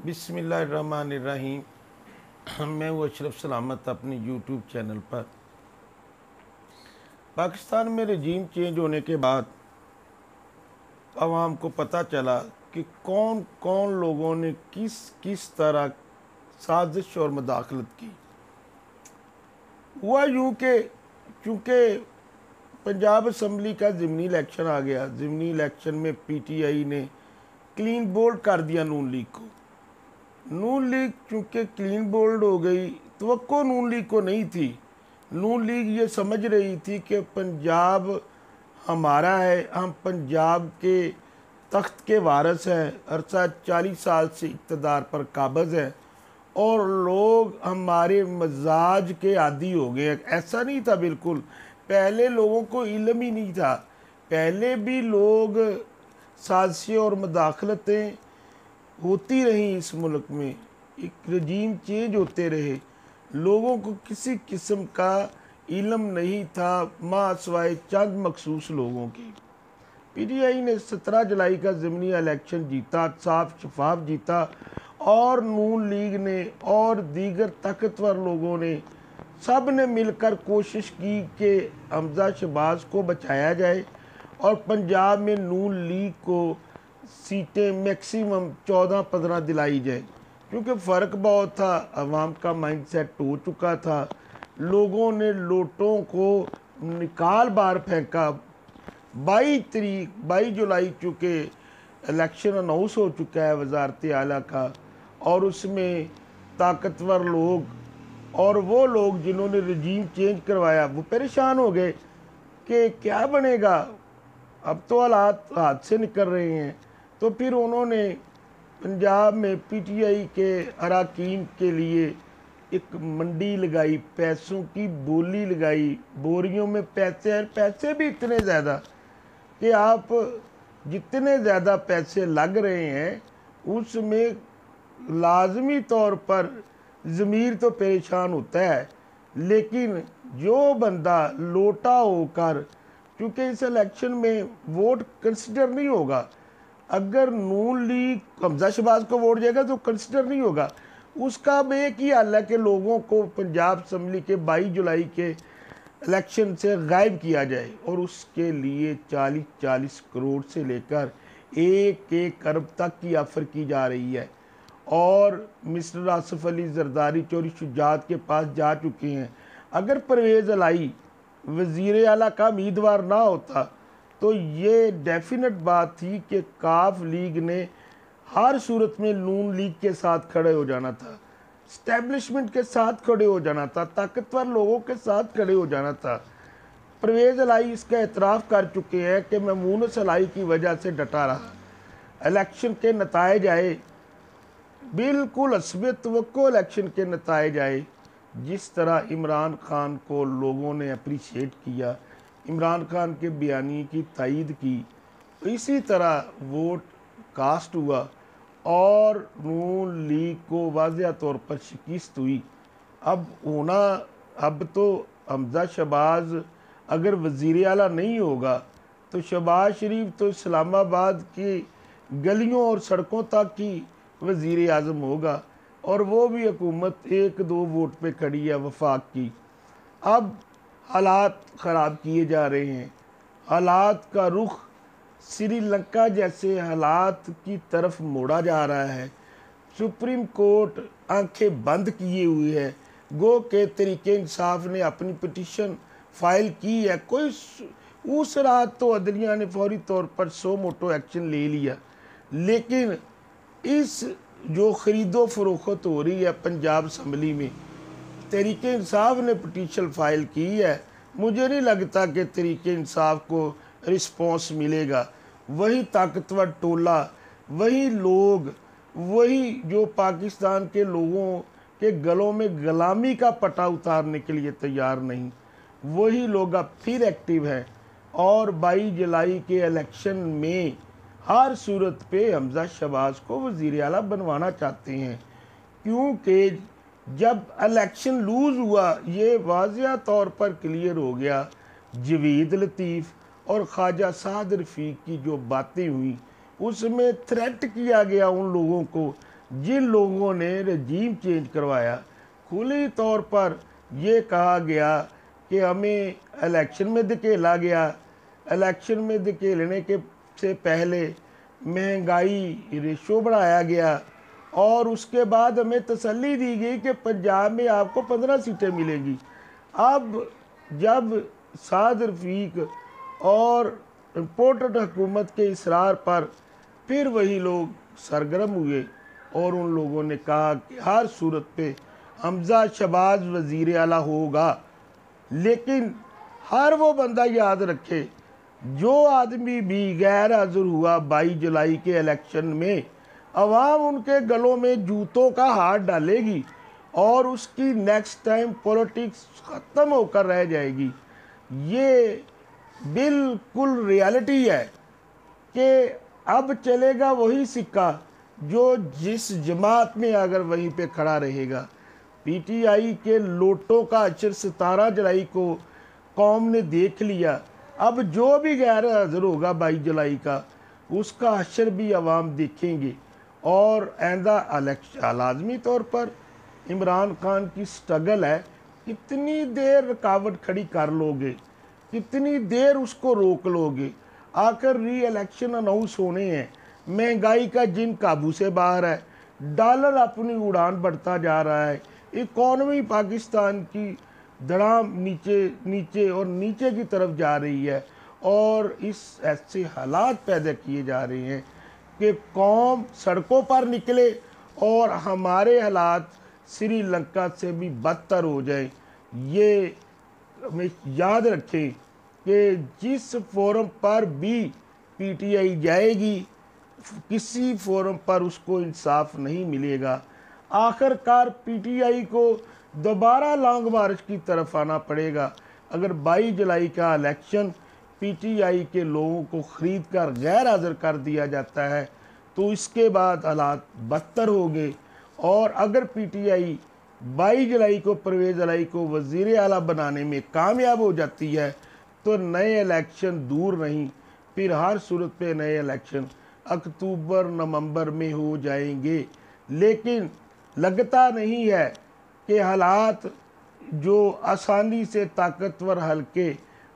बिस्मिल्लाहिर्रहमानिर्रहीम। मैं हूँ अशरफ सलामत अपनी यूट्यूब चैनल पर। पाकिस्तान में रजीम चेंज होने के बाद आवाम को पता चला कि कौन कौन लोगों ने किस किस तरह साजिश और मदाखलत की। हुआ यूँ कि चूँकि पंजाब असम्बली का ज़िमनी इलेक्शन आ गया, ज़िमनी इलेक्शन में पीटीआई ने क्लीन बोल्ड कर दिया नून लीग को। नून लीग चूँकि क्लीन बोल्ड हो गई, तवक्को नून लीग को नहीं थी। नून लीग ये समझ रही थी कि पंजाब हमारा है, हम पंजाब के तख्त के वारिस हैं, अरसा 40 साल से इक़्तिदार पर काबिज़ है और लोग हमारे मजाज के आदी हो गए। ऐसा नहीं था, बिल्कुल पहले लोगों को इल्म ही नहीं था। पहले भी लोग साजिशें और मदाखलतें होती रही इस मुल्क में, एक रजीम चेंज होते रहे, लोगों को किसी किस्म का इल्म नहीं था मां सिवाय चंद मखसूस लोगों की। पीटीआई ने 17 जुलाई का ज़िमनी इलेक्शन जीता, साफ शफाफ जीता और नून लीग ने और दीगर ताकतवर लोगों ने सब ने मिलकर कोशिश की कि हमजा शहबाज को बचाया जाए और पंजाब में नून लीग को सीटें मैक्सिमम 14-15 दिलाई जाए, क्योंकि फ़र्क बहुत था। अवाम का माइंड सेट हो चुका था, लोगों ने नोटों को निकाल बार फेंका। 22 जुलाई चूँकि इलेक्शन अनाउंस हो चुका है वजारत आला का, और उसमें ताकतवर लोग और वो लोग जिन्होंने रजीम चेंज करवाया वो परेशान हो गए कि क्या बनेगा, अब तो हालात हाथ से निकल रहे हैं। तो फिर उन्होंने पंजाब में पीटीआई के अरकान के लिए एक मंडी लगाई, पैसों की बोली लगाई, बोरियों में पैसे हैं, पैसे भी इतने ज़्यादा कि आप जितने ज़्यादा पैसे लग रहे हैं उसमें लाजमी तौर पर ज़मीर तो परेशान होता है। लेकिन जो बंदा लोटा होकर, क्योंकि इस इलेक्शन में वोट कंसिडर नहीं होगा, अगर नून लीग हमजा शहबाज को वोट जाएगा तो कंसिडर नहीं होगा, उसका अब एक ही हाल है कि लोगों को पंजाब असम्बली के 22 जुलाई के इलेक्शन से गायब किया जाए, और उसके लिए 40-40 करोड़ से लेकर 1-1 अरब तक की ऑफ़र की जा रही है। और मिस्टर आसिफ अली जरदारी चौधरी शुजात के पास जा चुके हैं। अगर परवेज़ इलाही वज़ीर आला का उम्मीदवार ना होता तो ये डेफिनेट बात थी कि काफ लीग ने हर सूरत में नून लीग के साथ खड़े हो जाना था, इस्टेब्लिशमेंट के साथ खड़े हो जाना था, ताकतवर लोगों के साथ खड़े हो जाना था। परवेज़ इलाही इसका एतराफ़ कर चुके हैं कि मैं मुनस इलाही की वजह से डटा रहा। इलेक्शन के नताइज आए, बिल्कुल हस्ब तवक्को इलेक्शन के नताइज आए। जिस तरह इमरान खान को लोगों ने अप्रिशिएट किया, इमरान खान के बयानी की तायीद की, इसी तरह वोट कास्ट हुआ और नून लीग को वाज़ेह तौर पर शिकस्त हुई। अब तो हमजा शहबाज अगर वज़ीर आला नहीं होगा तो शहबाज शरीफ तो इस्लामाबाद की गलियों और सड़कों तक की वज़ीर आज़म होगा, और वो भी हुकूमत 1-2 वोट पे खड़ी है वफाक की। अब हालात ख़राब किए जा रहे हैं, हालात का रुख श्रीलंका जैसे हालात की तरफ मोड़ा जा रहा है। सुप्रीम कोर्ट आंखें बंद किए हुए है, गो के तरीके इंसाफ ने अपनी पिटीशन फाइल की है। कोई उस रात तो अदलिया ने फौरी तौर पर 100 मोटो एक्शन ले लिया, लेकिन इस जो ख़रीदो फरोख्त हो रही है पंजाब असम्बली में, तहरीके इंसाफ ने पिटीशन फाइल की है, मुझे नहीं लगता कि तहरीके इंसाफ को रिस्पॉन्स मिलेगा। वही ताकतवर टोला, वही लोग, वही जो पाकिस्तान के लोगों के गलों में गुलामी का पटा उतारने के लिए तैयार नहीं, वही लोग अब फिर एक्टिव हैं और 22 जुलाई के इलेक्शन में हर सूरत पे हमजा शहबाज को वज़ीर आला बनवाना चाहते हैं। क्योंकि जब इलेक्शन लूज़ हुआ ये वाज़ेह तौर पर क्लियर हो गया, जवेद लतीफ़ और ख्वाजा साद रफ़ीक की जो बातें हुई उसमें थ्रेट किया गया उन लोगों को जिन लोगों ने रजीम चेंज करवाया, खुली तौर पर ये कहा गया कि हमें इलेक्शन में धकेला गया, इलेक्शन में धकेलने के से पहले महंगाई रेशो बढ़ाया गया और उसके बाद हमें तसल्ली दी गई कि पंजाब में आपको 15 सीटें मिलेंगी। अब जब साद रफीक और इम्पोर्टेड हुकूमत के इसरार पर फिर वही लोग सरगर्म हुए और उन लोगों ने कहा कि हर सूरत पे हमजा शहबाज वज़ीर आला होगा। लेकिन हर वो बंदा याद रखे, जो आदमी भी गैर हाजिर हुआ 22 जुलाई के इलेक्शन में, अवाम उनके गलों में जूतों का हाथ डालेगी और उसकी नेक्स्ट टाइम पॉलिटिक्स ख़त्म होकर रह जाएगी। ये बिल्कुल रियलिटी है कि अब चलेगा वही सिक्का जो जिस जमात में अगर वहीं पे खड़ा रहेगा। पीटीआई के लोटों का अशर 17 जुलाई को कौम ने देख लिया। अब जो भी गैर हाजिर होगा 22 जुलाई का, उसका अशर भी अवाम देखेंगे और आइंदा लाजमी तौर पर इमरान खान की स्ट्रगल है, कितनी देर रुकावट खड़ी कर लोगे, कितनी देर उसको रोक लोगे। आखिर री इलेक्शन अनाउंस होने हैं, महंगाई का जिन काबू से बाहर है, डॉलर अपनी उड़ान बढ़ता जा रहा है, इकॉनमी पाकिस्तान की धड़ाम नीचे नीचे और नीचे की तरफ जा रही है और इस ऐसे हालात पैदा किए जा रहे हैं कि कौम सड़कों पर निकले और हमारे हालात श्रीलंका से भी बदतर हो जाए। ये हमें याद रखें कि जिस फोरम पर भी पीटीआई जाएगी, किसी फोरम पर उसको इंसाफ नहीं मिलेगा। आखिरकार पीटीआई को दोबारा लॉन्ग मार्च की तरफ आना पड़ेगा। अगर 22 जुलाई का इलेक्शन पीटीआई के लोगों को ख़रीद कर गैर हाजिर कर दिया जाता है तो इसके बाद हालात बदतर हो गए। और अगर पीटीआई 22 जुलाई को परवेज़ इलाही को वज़ीर आला बनाने में कामयाब हो जाती है तो नए इलेक्शन दूर नहीं, फिर हर सूरत पे नए इलेक्शन अक्टूबर नवंबर में हो जाएंगे। लेकिन लगता नहीं है कि हालात जो आसानी से ताकतवर हल्के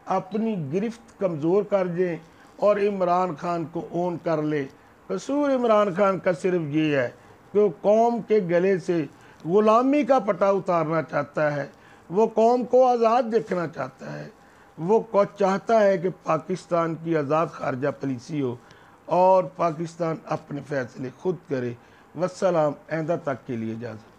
अपनी गिरफ्त कमज़ोर कर दें और इमरान खान को ओन कर ले। कसूर इमरान खान का सिर्फ ये है कि वो कौम के गले से ग़ुलामी का पटा उतारना चाहता है, वो कौम को आज़ाद देखना चाहता है, वो चाहता है कि पाकिस्तान की आज़ाद खारजा पॉलिसी हो और पाकिस्तान अपने फ़ैसले खुद करे। वस्सलाम, आइंदा तक के लिए इजाज़त।